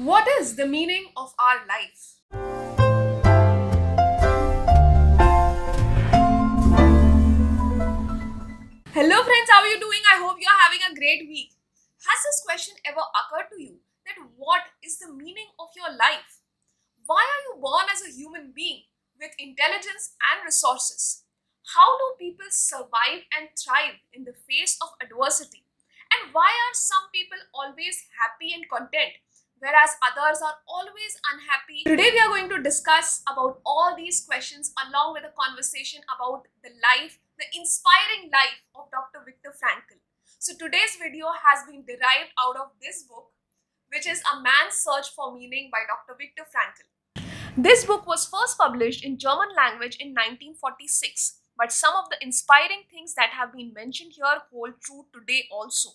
What is the meaning of our life? Hello, friends, how are you doing? I hope you're having a great week. Has this question ever occurred to you that what is the meaning of your life? Why are you born as a human being with intelligence and resources? How do people survive and thrive in the face of adversity? And why are some people always happy and content, whereas others are always unhappy? Today we are going to discuss about all these questions along with a conversation about the life, the inspiring life of Dr. Viktor Frankl. So today's video has been derived out of this book, which is A Man's Search for Meaning by Dr. Viktor Frankl. This book was first published in German language in 1946, but some of the inspiring things that have been mentioned here hold true today also.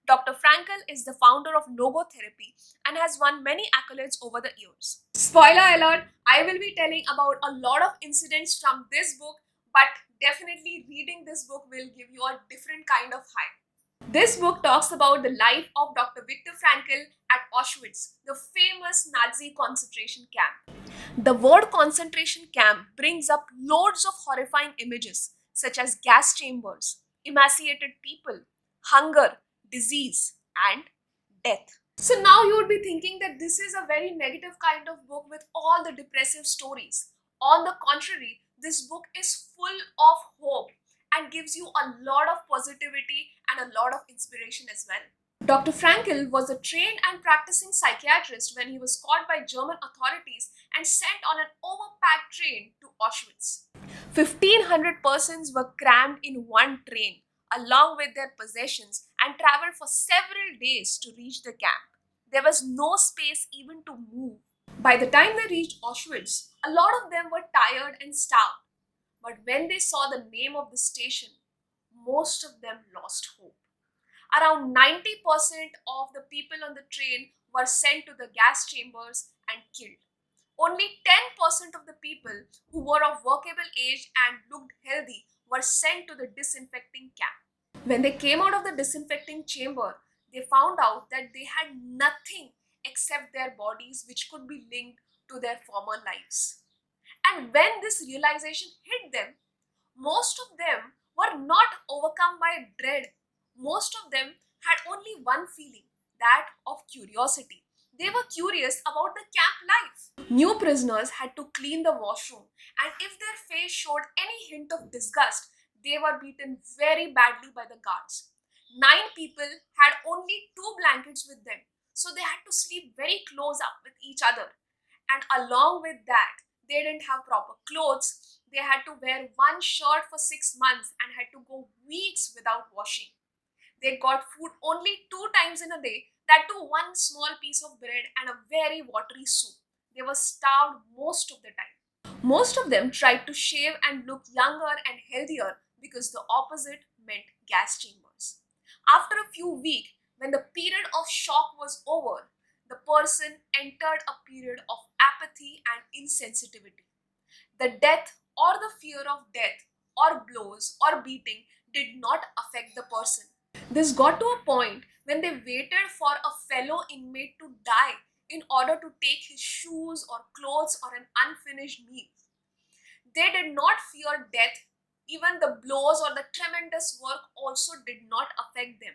Dr. Frankl is the founder of logotherapy and has won many accolades over the years. Spoiler alert, I will be telling about a lot of incidents from this book, but definitely reading this book will give you a different kind of high. This book talks about the life of Dr. Viktor Frankl at Auschwitz, the famous Nazi concentration camp. The word concentration camp brings up loads of horrifying images such as gas chambers, emaciated people, hunger, disease, and death. So now you would be thinking that this is a very negative kind of book with all the depressive stories. On the contrary, this book is full of hope and gives you a lot of positivity and a lot of inspiration as well. Dr. Frankl was a trained and practicing psychiatrist when he was caught by German authorities and sent on an overpacked train to Auschwitz. 1,500 persons were crammed in one train along with their possessions and traveled for several days to reach the camp. There was no space even to move. By the time they reached Auschwitz, a lot of them were tired and starved. But when they saw the name of the station, most of them lost hope. Around 90% of the people on the train were sent to the gas chambers and killed. Only 10% of the people who were of workable age and looked healthy were sent to the disinfecting camp. When they came out of the disinfecting chamber, they found out that they had nothing except their bodies, which could be linked to their former lives. And when this realization hit them, most of them were not overcome by dread. Most of them had only one feeling, that of curiosity. They were curious about the camp life. New prisoners had to clean the washroom, and if their face showed any hint of disgust, they were beaten very badly by the guards. 9 people had only 2 blankets with them, so they had to sleep very close up with each other. And along with that, they didn't have proper clothes. They had to wear one shirt for 6 months and had to go weeks without washing. They got food only 2 times in a day, that too one small piece of bread and a very watery soup. They were starved most of the time. Most of them tried to shave and look younger and healthier because the opposite meant gas chambers. After a few weeks, when the period of shock was over, the person entered a period of apathy and insensitivity. The death or the fear of death or blows or beating did not affect the person. This got to a point when they waited for a fellow inmate to die in order to take his shoes or clothes or an unfinished meal. They did not fear death. Even the blows or the tremendous work also did not affect them.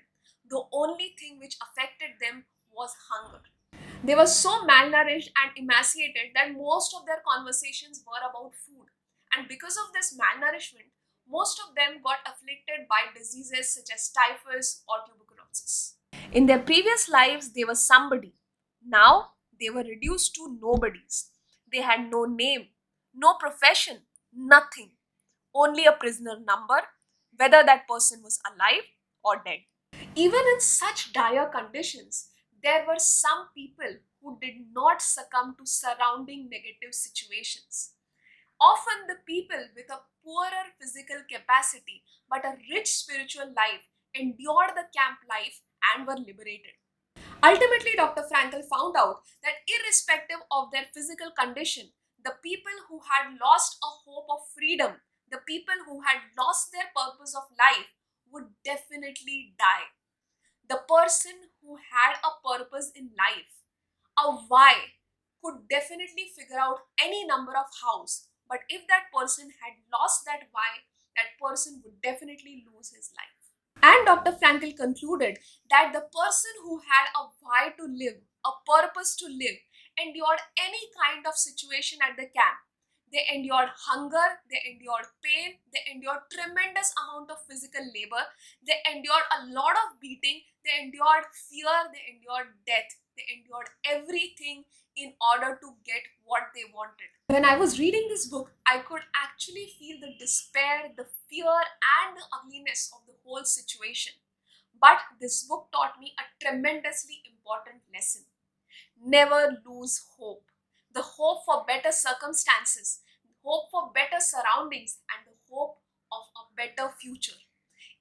The only thing which affected them was hunger. They were so malnourished and emaciated that most of their conversations were about food. And because of this malnourishment, most of them got afflicted by diseases such as typhus or tuberculosis. In their previous lives, they were somebody. Now, they were reduced to nobodies. They had no name, no profession, nothing. Only a prisoner number, whether that person was alive or dead. Even in such dire conditions, there were some people who did not succumb to surrounding negative situations. Often, the people with a poorer physical capacity but a rich spiritual life endured the camp life and were liberated. Ultimately, Dr. Frankl found out that irrespective of their physical condition, the people who had lost a hope of freedom, the people who had lost their purpose of life, would definitely die. The person who had a purpose in life, a A why could definitely figure out any number of hows, but if that person had lost that why, that person would definitely lose his life. And Dr. Frankl concluded that the person who had a why to live, a purpose to live, endured any kind of situation at the camp. They endured hunger, they endured pain, they endured tremendous amount of physical labor, they endured a lot of beating, they endured fear, they endured death, they endured everything in order to get what they wanted. When I was reading this book, I could actually feel the despair, the fear, and the ugliness of the whole situation. But this book taught me a tremendously important lesson. Never lose hope. The hope for better circumstances, hope for better surroundings, and the hope of a better future.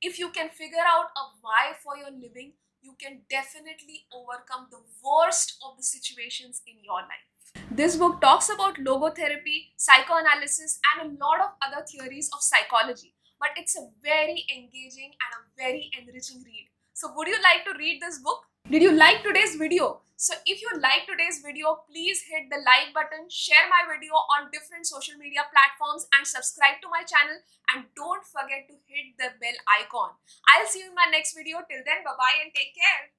If you can figure out a why for your living, you can definitely overcome the worst of the situations in your life. This book talks about logotherapy, psychoanalysis, and a lot of other theories of psychology, but it's a very engaging and a very enriching read. So, would you like to read this book? Did you like today's video? So, if you like today's video, please hit the like button, share my video on different social media platforms, and subscribe to my channel. And don't forget to hit the bell icon. I'll see you in my next video. Till then, bye bye and take care.